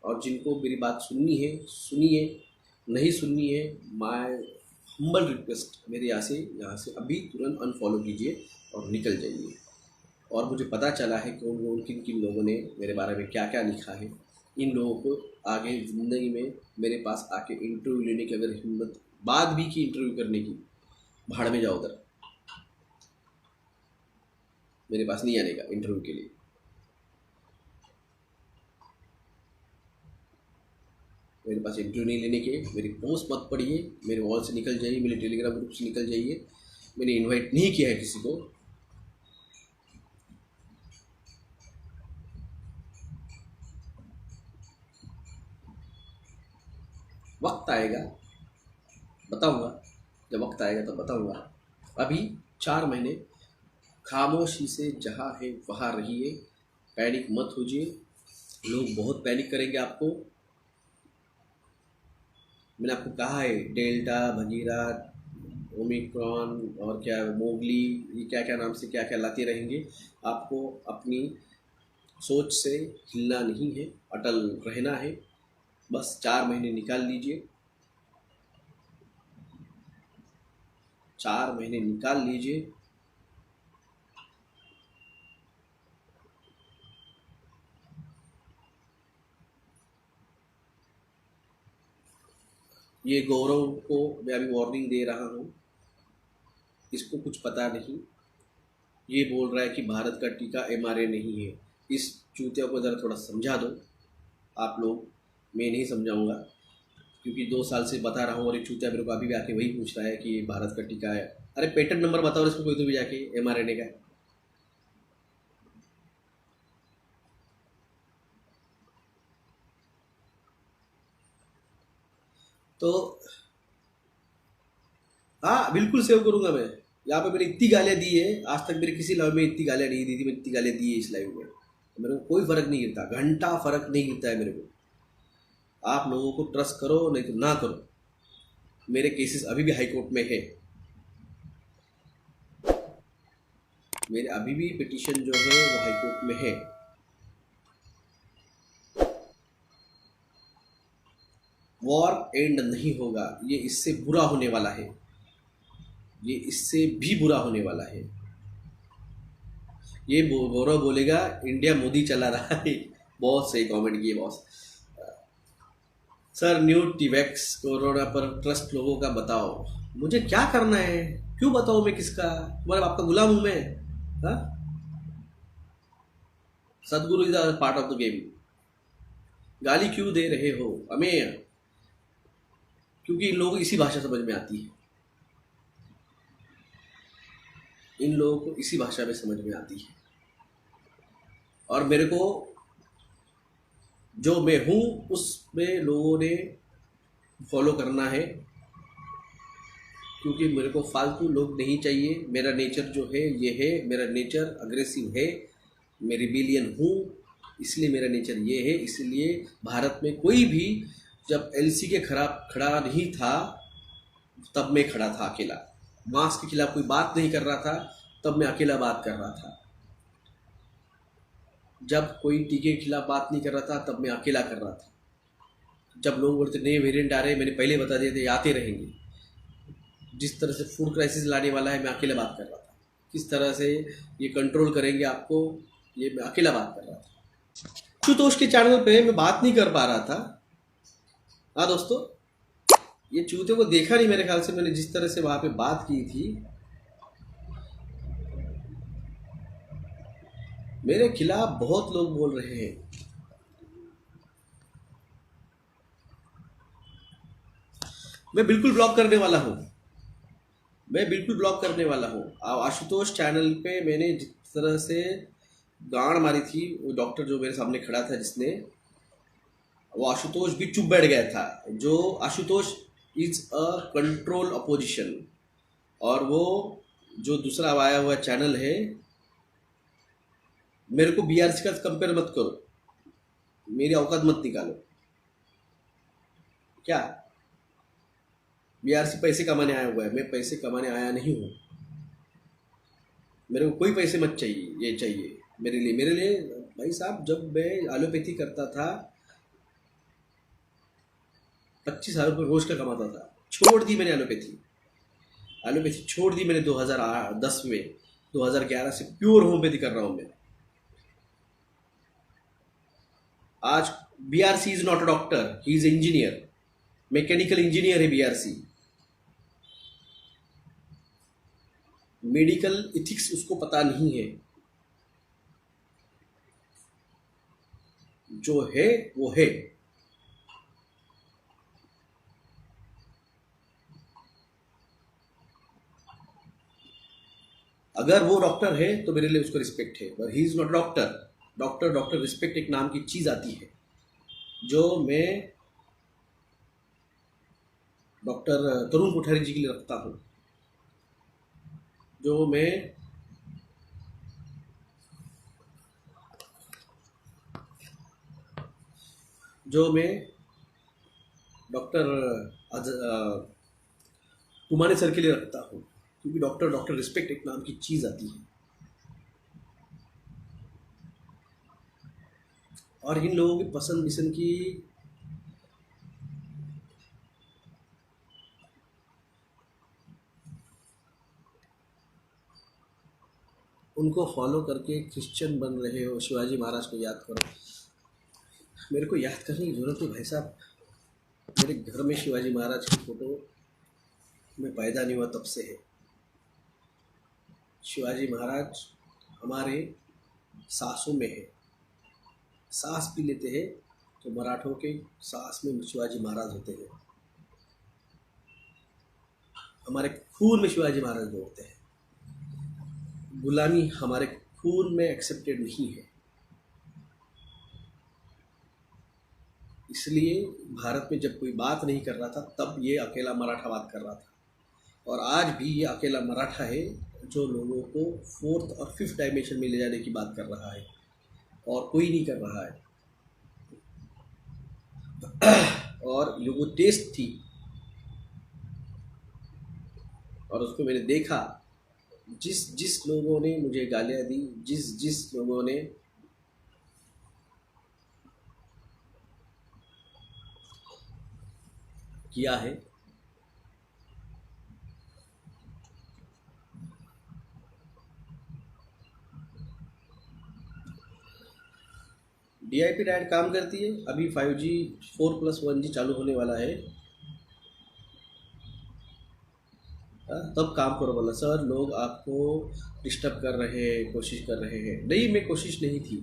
और जिनको मेरी बात सुननी है सुनिए, नहीं सुननी है माय हम्बल रिक्वेस्ट, मेरे यहाँ से अभी तुरंत अनफॉलो कीजिए और निकल जाइए। और मुझे पता चला है कौन किन किन लोगों ने मेरे बारे में क्या क्या लिखा है। इन लोगों को आगे ज़िंदगी में मेरे पास आके इंटरव्यू लेने की अगर हिम्मत बात भी की इंटरव्यू करने की, भाड़ में जाओ उधर, मेरे पास नहीं आने का इंटरव्यू के लिए। मेरे पास इंटरव्यू नहीं लेने के, मेरी पोस्ट मत पढ़िए, मेरे वॉल से निकल जाइए, मेरे टेलीग्राम ग्रुप से निकल जाइए। मैंने इनवाइट नहीं किया है किसी को। वक्त आएगा बताऊंगा, जब वक्त आएगा तो बताऊंगा। अभी 4 महीने खामोशी से जहाँ है वहाँ रहिए, पैनिक मत होइए। लोग बहुत पैनिक करेंगे आपको। मैंने आपको कहा है डेल्टा, भगीरा, ओमिक्रॉन और क्या मोगली, ये क्या क्या नाम से क्या क्या लाते रहेंगे। आपको अपनी सोच से हिलना नहीं है, अटल रहना है। बस 4 महीने निकाल लीजिए, 4 महीने निकाल लीजिए। ये गौरव को मैं अभी वार्निंग दे रहा हूँ, इसको कुछ पता नहीं। ये बोल रहा है कि भारत का टीका mRNA नहीं है। इस चूतिया को ज़रा थोड़ा समझा दो आप लोग, मैं नहीं समझाऊंगा क्योंकि 2 साल से बता रहा हूँ और एक चूतिया मेरे को अभी भी आके वही पूछ रहा है कि ये भारत का टीका है। अरे पेटेंट नंबर बताओ इसको कोई तो भी जाके mRNA का। तो हाँ बिल्कुल सेव करूंगा मैं। यहाँ पे मैंने इतनी गालियाँ दी है, आज तक मेरे किसी लाइव में इतनी गालियाँ नहीं दी थी, मैंने इतनी गालियाँ दी है इस लाइव में। मेरे को कोई फ़र्क नहीं गिरता, घंटा फ़र्क नहीं गिरता है मेरे को। आप लोगों को ट्रस्ट करो नहीं तो ना करो। मेरे केसेस अभी भी हाई कोर्ट में है, मेरे अभी भी पिटीशन जो है वो हाई कोर्ट में है। वॉर एंड नहीं होगा, ये इससे बुरा होने वाला है, ये इससे भी बुरा होने वाला है। ये गौरव बोलेगा इंडिया मोदी चला रहा है। बहुत सही कमेंट किए बॉस। सर न्यू टीवैक्स कोरोना पर ट्रस्ट लोगों का बताओ। मुझे क्या करना है, क्यों बताओ मैं किसका, तुम्हारे आपका गुलाम हूं मैं? हाँ, सदगुरु is part of the game. गाली क्यों दे रहे हो हमें? क्योंकि इन लोगों को इसी भाषा समझ में आती है, इन लोगों को इसी भाषा में समझ में आती है। और मेरे को जो मैं हूँ उसमें लोगों ने फॉलो करना है, क्योंकि मेरे को फालतू लोग नहीं चाहिए। मेरा नेचर जो है ये है, मेरा नेचर अग्रेसिव है, मैं रिबेलियन हूँ, इसलिए मेरा नेचर ये है। इसलिए भारत में कोई भी जब एलसी के खिलाफ खड़ा नहीं था तब मैं खड़ा था अकेला। मास्क के खिलाफ कोई बात नहीं कर रहा था तब मैं अकेला बात कर रहा था। जब कोई टीके के खिलाफ बात नहीं कर रहा था तब मैं अकेला कर रहा था। जब लोग बोलते नए वेरिएंट आ रहे हैं, मैंने पहले बता दिए थे आते रहेंगे। जिस तरह से फूड क्राइसिस लाने वाला है मैं अकेला बात कर रहा था। किस तरह से ये कंट्रोल करेंगे आपको, ये मैं अकेला बात कर रहा था। आशुतोष के चैनल पे मैं बात नहीं कर पा रहा था। हाँ दोस्तों, ये चूते को देखा नहीं मेरे ख्याल से मैंने, जिस तरह से वहां पे बात की थी। मेरे खिलाफ बहुत लोग बोल रहे हैं। मैं बिल्कुल ब्लॉक करने वाला हूँ, मैं बिल्कुल ब्लॉक करने वाला हूँ। आशुतोष चैनल पे मैंने जिस तरह से गांड मारी थी, वो डॉक्टर जो मेरे सामने खड़ा था जिसने, वो आशुतोष भी चुप बैठ गया था। जो Ashutosh is a control opposition. और वो जो दूसरा आया हुआ चैनल है, मेरे को बीआरसी का कंपेयर मत करो, मेरी औकात मत निकालो। क्या बीआरसी पैसे कमाने आया हुआ है? मैं पैसे कमाने आया नहीं हूँ। मेरे को कोई पैसे मत चाहिए, ये चाहिए मेरे लिए। भाई साहब, जब मैं एलोपैथी करता था 25,000 रुपये रोज का कमाता था। छोड़ दी मैंने एलोपैथी। एलोपैथी छोड़ दी मैंने 2010 में। 2011 से प्योर होम्योपैथी कर रहा हूँ मैं। आज BRC is not a doctor, he is engineer, mechanical engineer है बीआरसी। मेडिकल इथिक्स उसको पता नहीं है। जो है वो है। अगर वो डॉक्टर है तो मेरे लिए उसको रिस्पेक्ट है, पर he is not doctor. Doctor respect एक नाम की चीज आती है, जो मैं डॉक्टर तरुण कोठारी जी के लिए रखता हूँ, जो मैं डॉक्टर कुमाने सर के लिए रखता हूँ, क्योंकि डॉक्टर रिस्पेक्ट एक नाम की चीज आती है। और इन लोगों की पसंद विसंद की उनको फॉलो करके क्रिश्चियन बन रहे हो, शिवाजी महाराज को याद करो। मेरे को याद करने की जरूरत है भाई साहब, मेरे घर में शिवाजी महाराज की फोटो मैं पैदा नहीं हुआ तब से है। शिवाजी महाराज हमारे सांसों में है। सांस भी लेते हैं तो मराठों के सांस में शिवाजी महाराज होते हैं। हमारे खून में शिवाजी महाराज दौड़ते हैं। गुलामी हमारे खून में एक्सेप्टेड नहीं है। इसलिए भारत में जब कोई बात नहीं कर रहा था तब ये अकेला मराठा बात कर रहा था, और आज भी ये अकेला मराठा है जो लोगों को 4th और 5th डायमेंशन में ले जाने की बात कर रहा है, और कोई नहीं कर रहा है। और ये वो टेस्ट थी, और उसको मैंने देखा, जिस जिस लोगों ने मुझे गालियाँ दी, जिस जिस लोगों ने किया है, DIP डायट काम करती है। अभी 5G 4+1G चालू होने वाला है। तब काम करो। बोला सर लोग आपको डिस्टर्ब कर रहे हैं, कोशिश कर रहे हैं। नहीं, मैं कोशिश नहीं थी,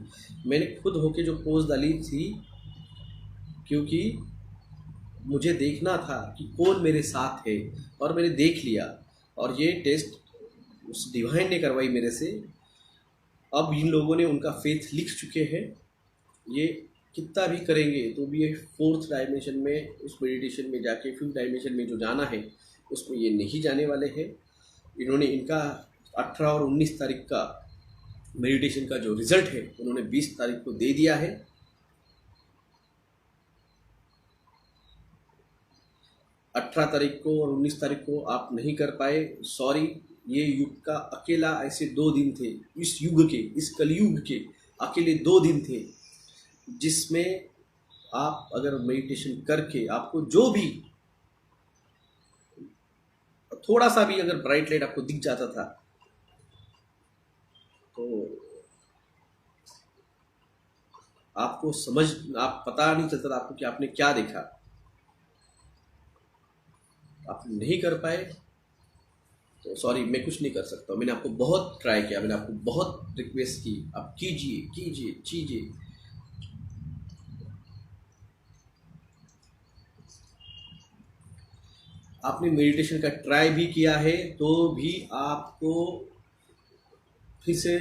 मैंने खुद होके जो पोस्ट डाली थी, क्योंकि मुझे देखना था कि कौन मेरे साथ है, और मैंने देख लिया। और ये टेस्ट उस डिवाइन ने करवाई मेरे से। अब इन लोगों ने उनका फेथ लिख चुके हैं। ये कितना भी करेंगे तो भी ये 4th डायमेंशन में, उस मेडिटेशन में जाके 5th डायमेंशन में जो जाना है उसमें ये नहीं जाने वाले हैं। इन्होंने इनका 18 और 19 तारीख का मेडिटेशन का जो रिजल्ट है उन्होंने 20 तारीख को दे दिया है। 18 तारीख को और 19 तारीख को आप नहीं कर पाए, सॉरी। ये युग का अकेला ऐसे 2 दिन थे, इस युग के, इस कलयुग के अकेले 2 दिन थे, जिसमें आप अगर मेडिटेशन करके आपको जो भी थोड़ा सा भी अगर ब्राइट लाइट आपको दिख जाता था तो आपको आप पता नहीं चलता था आपको कि आपने क्या देखा। आप नहीं कर पाए तो सॉरी, मैं कुछ नहीं कर सकता। मैंने आपको बहुत ट्राई किया, मैंने आपको बहुत रिक्वेस्ट की, आप कीजिए कीजिए कीजिए। आपने मेडिटेशन का ट्राई भी किया है तो भी आपको फिर से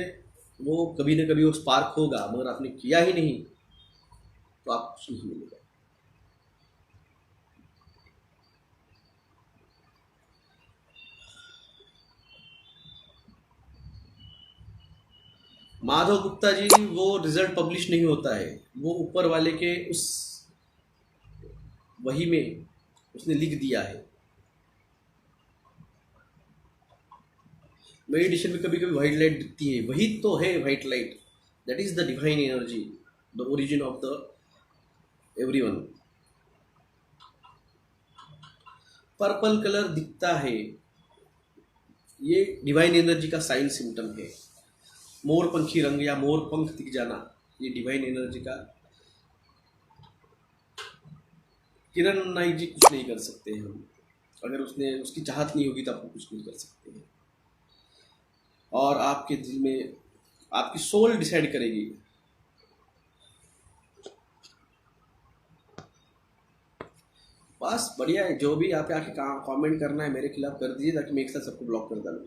वो कभी ना कभी वो स्पार्क होगा, मगर आपने किया ही नहीं तो आप कुछ नहीं मिलेगा। माधव गुप्ता जी, वो रिजल्ट पब्लिश नहीं होता है, वो ऊपर वाले के उस वही में उसने लिख दिया है। मेडिटेशन में कभी कभी व्हाइट लाइट दिखती है, वही तो है white light. That is the divine energy, the origin of the everyone. Purple colour दिखता है, ये डिवाइन एनर्जी का साइन सिम्टम है। मोर पंखी रंग या मोर पंख दिख जाना, ये डिवाइन एनर्जी का। किरण नाइक जी कुछ नहीं कर सकते हम, अगर उसने उसकी चाहत नहीं होगी तो आपको कुछ नहीं कर सकते हैं। और आपके दिल में आपकी सोल डिसाइड करेगी। बस बढ़िया है, जो भी आप आके कमेंट करना है मेरे खिलाफ कर दीजिए, ताकि मैं एक साथ सबको ब्लॉक कर डालूँ।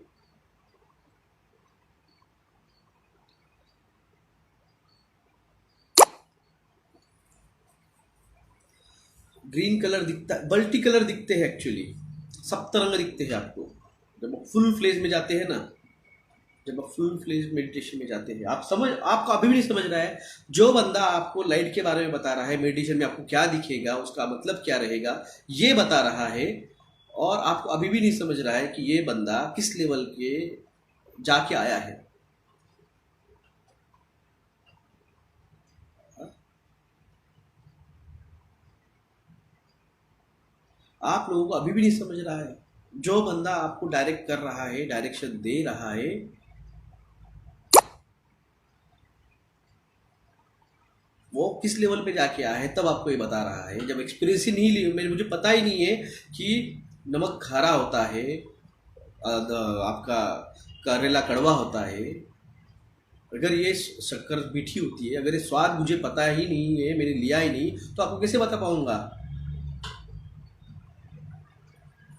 ग्रीन कलर दिखता है, मल्टी कलर दिखते हैं एक्चुअली, सप्तरंग दिखते हैं आपको जब आप फुल फ्लेज में जाते हैं ना। जब आप फुल फ्लेज मेडिटेशन में जाते हैं, आप समझ, आपको अभी भी नहीं समझ रहा है। जो बंदा आपको लाइट के बारे में बता रहा है, मेडिटेशन में आपको क्या दिखेगा, उसका मतलब क्या रहेगा, ये बता रहा है, और आपको अभी भी नहीं समझ रहा है कि ये बंदा किस लेवल के जाके आया है। आप लोगों को अभी भी नहीं समझ रहा है। जो बंदा आपको डायरेक्ट कर रहा है, डायरेक्शन दे रहा है, वो किस लेवल पे जाके आया है, तब आपको ये बता रहा है। जब एक्सपीरियंस ही नहीं ली, मुझे पता ही नहीं है कि नमक खारा होता है, आपका करेला कड़वा होता है, अगर ये शक्कर मीठी होती है, अगर ये स्वाद मुझे पता ही नहीं है, मैंने लिया ही नहीं, तो आपको कैसे बता पाऊंगा।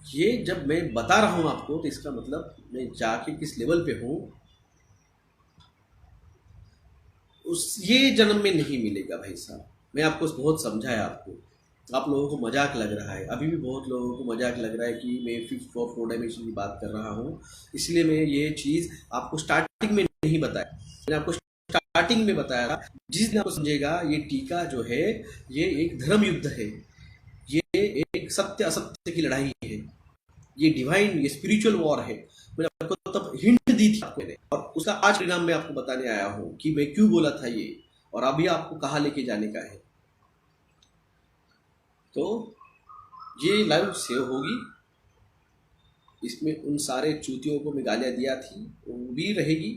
ये जब मैं बता रहा हूँ आपको, तो इसका मतलब मैं जाके किस लेवल पे हूँ, उस ये जन्म में नहीं मिलेगा भाई साहब। मैं आपको बहुत समझाया आपको, आप लोगों को मजाक लग रहा है, अभी भी बहुत लोगों को मजाक लग रहा है कि मैं फिफ्थ और फोर डायमेंशन की बात कर रहा हूँ। इसलिए मैं ये चीज़ आपको स्टार्टिंग में नहीं बताया, मैंने आपको स्टार्टिंग में बताया था। जिस दिन आपको समझेगा ये टीका जो है, ये एक धर्म युद्ध है, ये एक सत्य असत्य की लड़ाई है, ये डिवाइन, ये स्पिरिचुअल वॉर है। मैंने आपको तब हिंट दी थी आपको, और उसका आज परिणाम मैं आपको बताने आया हूँ कि मैं क्यों बोला था ये, और अभी आपको कहाँ लेके जाने का है। तो ये लाइव सेव होगी, इसमें उन सारे चूतियों को मैं गालियाँ दिया थी वो भी रहेगी,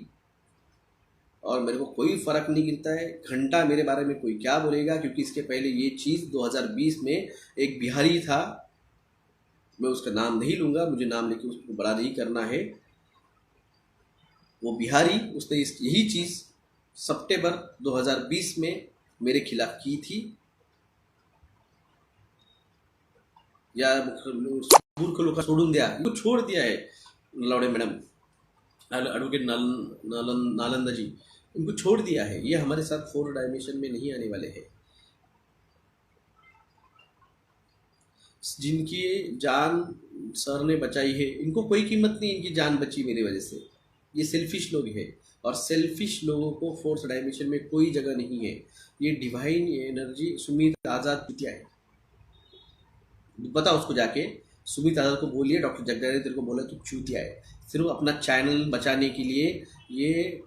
और मेरे को कोई फ़र्क नहीं गिरता है घंटा मेरे बारे में कोई क्या बोलेगा, क्योंकि इसके पहले ये चीज़ 2020 में एक बिहारी था, मैं उसका नाम नहीं लूँगा, मुझे नाम लेके उसको बड़ा नहीं करना है। वो बिहारी, उसने यही चीज़ सितंबर 2020 में मेरे खिलाफ की थी। या मूर्ख लोग सोडून द्या, इनको छोड़ दिया है लौड़े मैडम, एडवोकेट नालंदा जी, इनको छोड़ दिया है। ये हमारे साथ फोर डायमेंशन में नहीं आने वाले हैं। जिनकी जान सर ने बचाई है, इनको कोई कीमत नहीं, इनकी जान बची मेरी वजह से। ये सेल्फिश लोग हैं, और सेल्फिश लोगों को फोर्थ डायमेंशन में कोई जगह नहीं है। ये डिवाइन एनर्जी, सुमित आज़ाद क्या है, बता उसको जाके, सुमित आज़ाद को बोलिए डॉक्टर जग्गा ने तेरे को बोला तू चूतिया है, सिर्फ अपना चैनल बचाने के लिए ये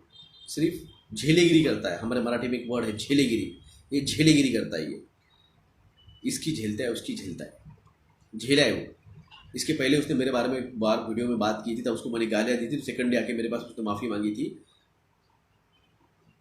सिर्फ झेलेगिरी करता है। हमारे मराठी में एक वर्ड है झेलेगिरी, ये झेलेगिरी करता है। ये इसकी झेलता है, उसकी झेलता है, झेला है वो। इसके पहले उसने मेरे बारे में एक बार वीडियो में बात की थी, तब उसको मैंने गालियाँ दी थी, तो सेकंड डे आके मेरे पास उसने माफ़ी मांगी थी।